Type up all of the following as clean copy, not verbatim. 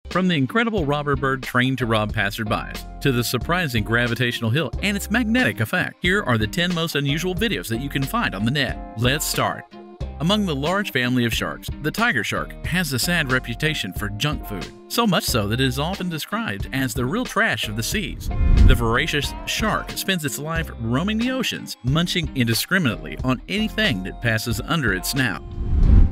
From the incredible robber bird trained to rob passerbys, to the surprising gravitational hill and its magnetic effect, here are the 10 most unusual videos that you can find on the net. Let's start. Among the large family of sharks, the tiger shark has a sad reputation for junk food, so much so that it is often described as the real trash of the seas. The voracious shark spends its life roaming the oceans, munching indiscriminately on anything that passes under its snout.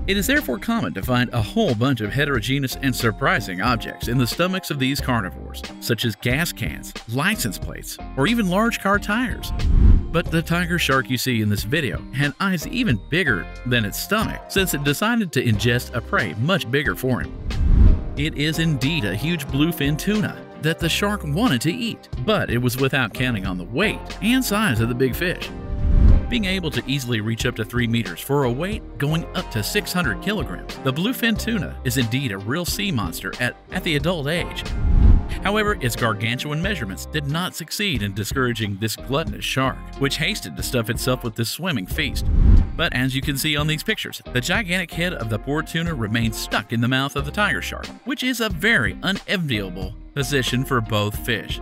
It is therefore common to find a whole bunch of heterogeneous and surprising objects in the stomachs of these carnivores, such as gas cans, license plates, or even large car tires. But the tiger shark you see in this video had eyes even bigger than its stomach, since it decided to ingest a prey much bigger for him. It is indeed a huge bluefin tuna that the shark wanted to eat, but it was without counting on the weight and size of the big fish. Being able to easily reach up to 3 meters for a weight going up to 600 kilograms, the bluefin tuna is indeed a real sea monster at the adult age. However, its gargantuan measurements did not succeed in discouraging this gluttonous shark, which hasted to stuff itself with this swimming feast. But as you can see on these pictures, the gigantic head of the poor tuna remains stuck in the mouth of the tiger shark, which is a very unenviable position for both fish.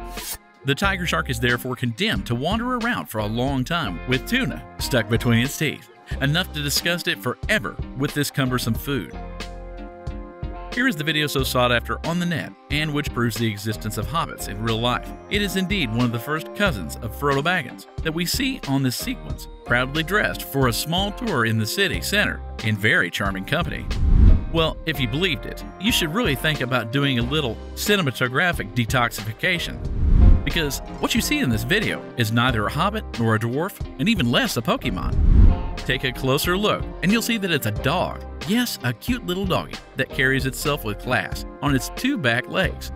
The tiger shark is therefore condemned to wander around for a long time with tuna stuck between its teeth, enough to disgust it forever with this cumbersome food. Here is the video so sought after on the net, and which proves the existence of hobbits in real life. It is indeed one of the first cousins of Frodo Baggins that we see on this sequence, proudly dressed for a small tour in the city center in very charming company. Well, if you believed it, you should really think about doing a little cinematographic detoxification. Because what you see in this video is neither a hobbit nor a dwarf, and even less a Pokemon. Take a closer look, and you'll see that it's a dog. Yes, a cute little doggy that carries itself with class on its 2 back legs.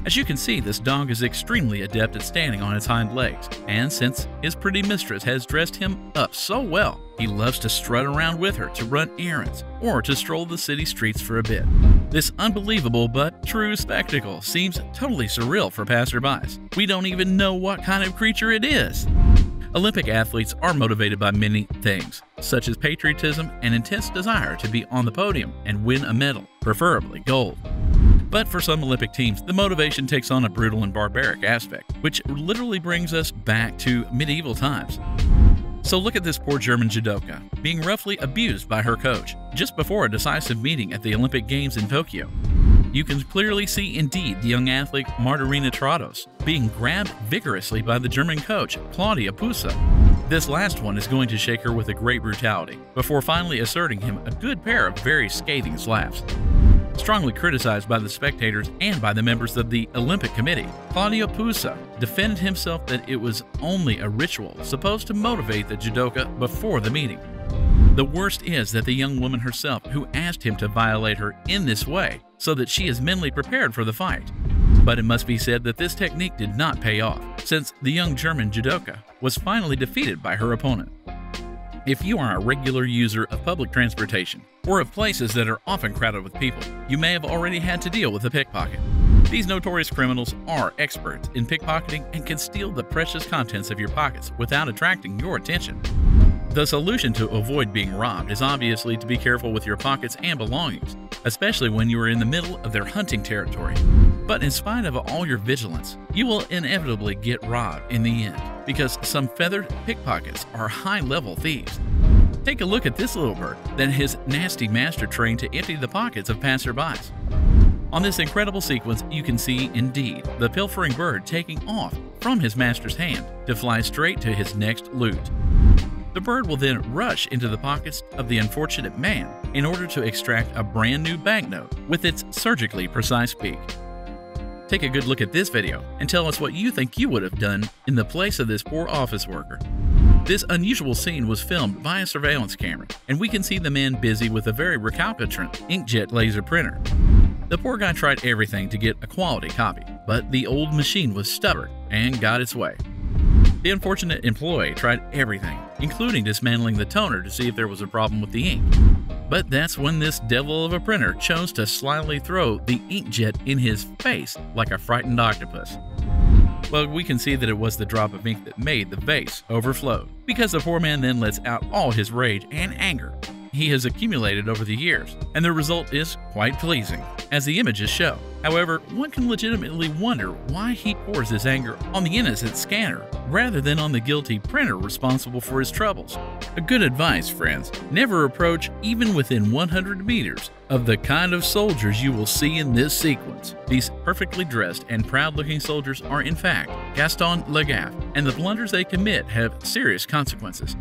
As you can see, this dog is extremely adept at standing on its hind legs, and since his pretty mistress has dressed him up so well, he loves to strut around with her to run errands or to stroll the city streets for a bit. This unbelievable but true spectacle seems totally surreal for passerbys. We don't even know what kind of creature it is. Olympic athletes are motivated by many things, such as patriotism and intense desire to be on the podium and win a medal, preferably gold. But for some Olympic teams, the motivation takes on a brutal and barbaric aspect, which literally brings us back to medieval times. So look at this poor German judoka being roughly abused by her coach just before a decisive meeting at the Olympic Games in Tokyo. You can clearly see indeed the young athlete Margarina Trados being grabbed vigorously by the German coach Claudia Pusa. This last one is going to shake her with a great brutality before finally asserting him a good pair of very scathing slaps. Strongly criticized by the spectators and by the members of the Olympic Committee, Claudio Pusa defended himself that it was only a ritual supposed to motivate the judoka before the meeting. The worst is that the young woman herself who asked him to violate her in this way so that she is mentally prepared for the fight. But it must be said that this technique did not pay off, since the young German judoka was finally defeated by her opponent. If you are a regular user of public transportation, or of places that are often crowded with people, you may have already had to deal with a pickpocket. These notorious criminals are experts in pickpocketing and can steal the precious contents of your pockets without attracting your attention. The solution to avoid being robbed is obviously to be careful with your pockets and belongings, especially when you are in the middle of their hunting territory. But in spite of all your vigilance, you will inevitably get robbed in the end, because some feathered pickpockets are high-level thieves. Take a look at this little bird that his nasty master trained to empty the pockets of passerbys. On this incredible sequence, you can see, indeed, the pilfering bird taking off from his master's hand to fly straight to his next loot. The bird will then rush into the pockets of the unfortunate man in order to extract a brand new banknote with its surgically precise beak. Take a good look at this video and tell us what you think you would have done in the place of this poor office worker. This unusual scene was filmed by a surveillance camera, and we can see the man busy with a very recalcitrant inkjet laser printer. The poor guy tried everything to get a quality copy, but the old machine was stubborn and got its way. The unfortunate employee tried everything, including dismantling the toner to see if there was a problem with the ink. But that's when this devil of a printer chose to slyly throw the inkjet in his face like a frightened octopus. Well, we can see that it was the drop of ink that made the vase overflow, because the poor man then lets out all his rage and anger he has accumulated over the years, and the result is quite pleasing, as the images show. However, one can legitimately wonder why he pours his anger on the innocent scanner rather than on the guilty printer responsible for his troubles. A good advice, friends: never approach even within 100 meters of the kind of soldiers you will see in this sequence. These perfectly dressed and proud-looking soldiers are in fact Gaston Lagaffe, and the blunders they commit have serious consequences.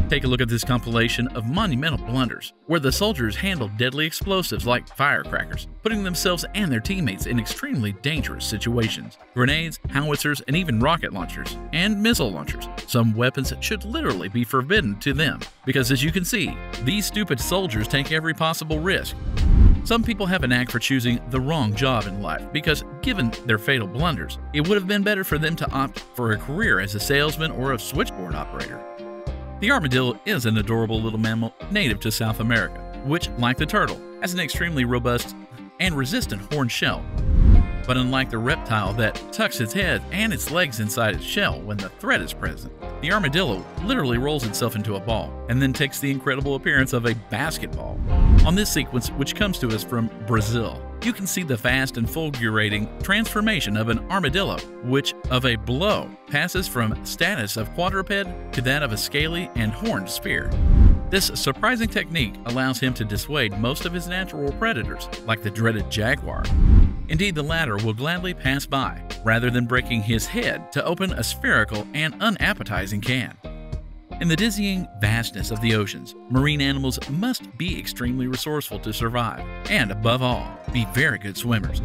Take a look at this compilation of monumental blunders, where the soldiers handle deadly explosives like firecrackers, putting themselves and their teammates in extremely dangerous situations. Grenades, howitzers, and even rocket launchers, and missile launchers. Some weapons should literally be forbidden to them, because as you can see, these stupid soldiers take every possible risk. Some people have a knack for choosing the wrong job in life because, given their fatal blunders, it would have been better for them to opt for a career as a salesman or a switchboard operator. The armadillo is an adorable little mammal native to South America, which, like the turtle, has an extremely robust and resistant horn shell. But unlike the reptile that tucks its head and its legs inside its shell when the threat is present, the armadillo literally rolls itself into a ball and then takes the incredible appearance of a basketball. On this sequence, which comes to us from Brazil, you can see the fast and fulgurating transformation of an armadillo, which of a blow passes from status of quadruped to that of a scaly and horned sphere. This surprising technique allows him to dissuade most of his natural predators, like the dreaded jaguar. Indeed, the latter will gladly pass by, rather than breaking his head to open a spherical and unappetizing can. In the dizzying vastness of the oceans, marine animals must be extremely resourceful to survive, and above all, be very good swimmers.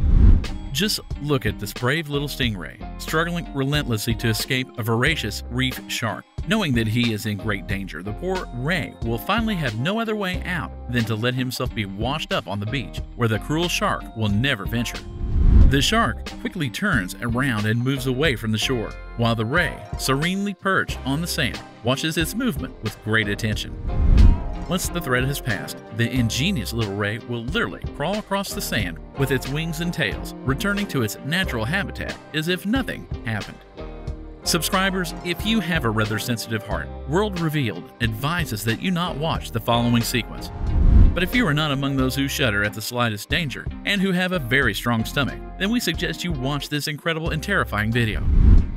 Just look at this brave little stingray, struggling relentlessly to escape a voracious reef shark. Knowing that he is in great danger, the poor ray will finally have no other way out than to let himself be washed up on the beach, where the cruel shark will never venture. The shark quickly turns around and moves away from the shore, while the ray, serenely perched on the sand, watches its movement with great attention. Once the threat has passed, the ingenious little ray will literally crawl across the sand with its wings and tails, returning to its natural habitat as if nothing happened. Subscribers, if you have a rather sensitive heart, World Revealed advises that you not watch the following sequence. But if you are not among those who shudder at the slightest danger and who have a very strong stomach, then we suggest you watch this incredible and terrifying video.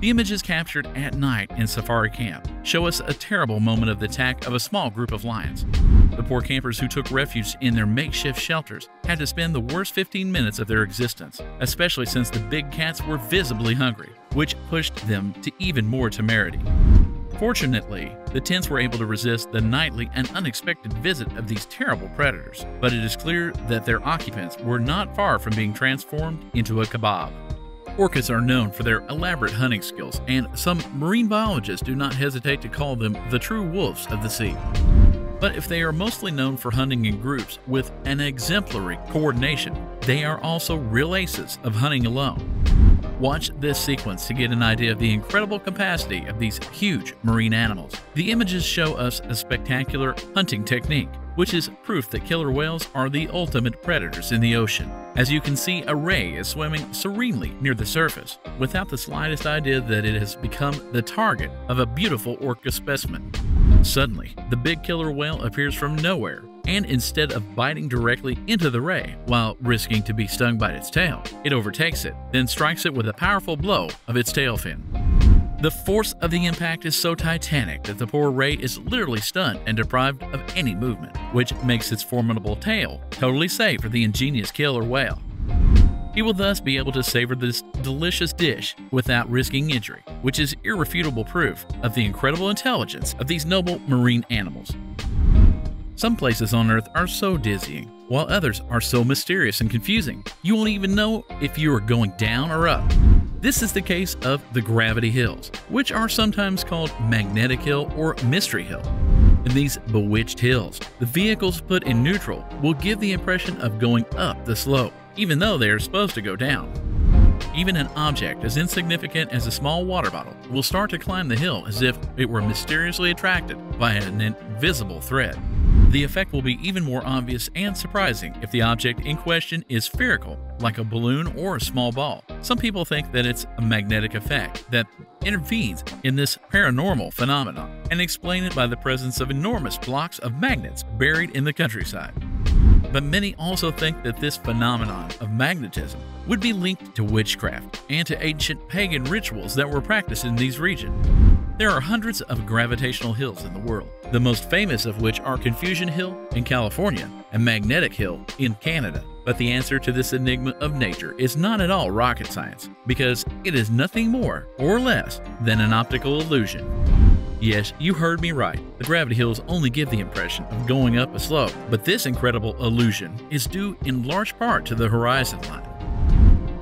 The images captured at night in safari camp show us a terrible moment of the attack of a small group of lions. The poor campers who took refuge in their makeshift shelters had to spend the worst 15 minutes of their existence, especially since the big cats were visibly hungry, which pushed them to even more temerity. Fortunately, the tents were able to resist the nightly and unexpected visit of these terrible predators, but it is clear that their occupants were not far from being transformed into a kebab. Orcas are known for their elaborate hunting skills, and some marine biologists do not hesitate to call them the true wolves of the sea. But if they are mostly known for hunting in groups with an exemplary coordination, they are also real aces of hunting alone. Watch this sequence to get an idea of the incredible capacity of these huge marine animals. The images show us a spectacular hunting technique, which is proof that killer whales are the ultimate predators in the ocean. As you can see, a ray is swimming serenely near the surface, without the slightest idea that it has become the target of a beautiful orca specimen. Suddenly, the big killer whale appears from nowhere, and instead of biting directly into the ray while risking to be stung by its tail, it overtakes it, then strikes it with a powerful blow of its tail fin. The force of the impact is so titanic that the poor ray is literally stunned and deprived of any movement, which makes its formidable tail totally safe for the ingenious killer whale. He will thus be able to savor this delicious dish without risking injury, which is irrefutable proof of the incredible intelligence of these noble marine animals. Some places on Earth are so dizzying, while others are so mysterious and confusing, you won't even know if you are going down or up. This is the case of the Gravity Hills, which are sometimes called Magnetic Hill or Mystery Hill. In these bewitched hills, the vehicles put in neutral will give the impression of going up the slope, even though they are supposed to go down. Even an object as insignificant as a small water bottle will start to climb the hill as if it were mysteriously attracted by an invisible thread. The effect will be even more obvious and surprising if the object in question is spherical, like a balloon or a small ball. Some people think that it's a magnetic effect that intervenes in this paranormal phenomenon and explain it by the presence of enormous blocks of magnets buried in the countryside. But many also think that this phenomenon of magnetism would be linked to witchcraft and to ancient pagan rituals that were practiced in these regions. There are hundreds of gravitational hills in the world, the most famous of which are Confusion Hill in California and Magnetic Hill in Canada. But the answer to this enigma of nature is not at all rocket science, because it is nothing more or less than an optical illusion. Yes, you heard me right. The gravity hills only give the impression of going up a slope, but this incredible illusion is due in large part to the horizon line.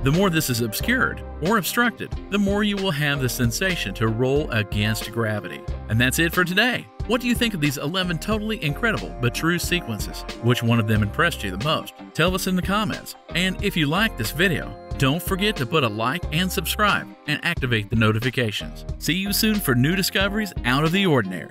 The more this is obscured or obstructed, the more you will have the sensation to roll against gravity. And that's it for today. What do you think of these 11 totally incredible but true sequences? Which one of them impressed you the most? Tell us in the comments. And if you like this video, don't forget to put a like and subscribe and activate the notifications. See you soon for new discoveries out of the ordinary.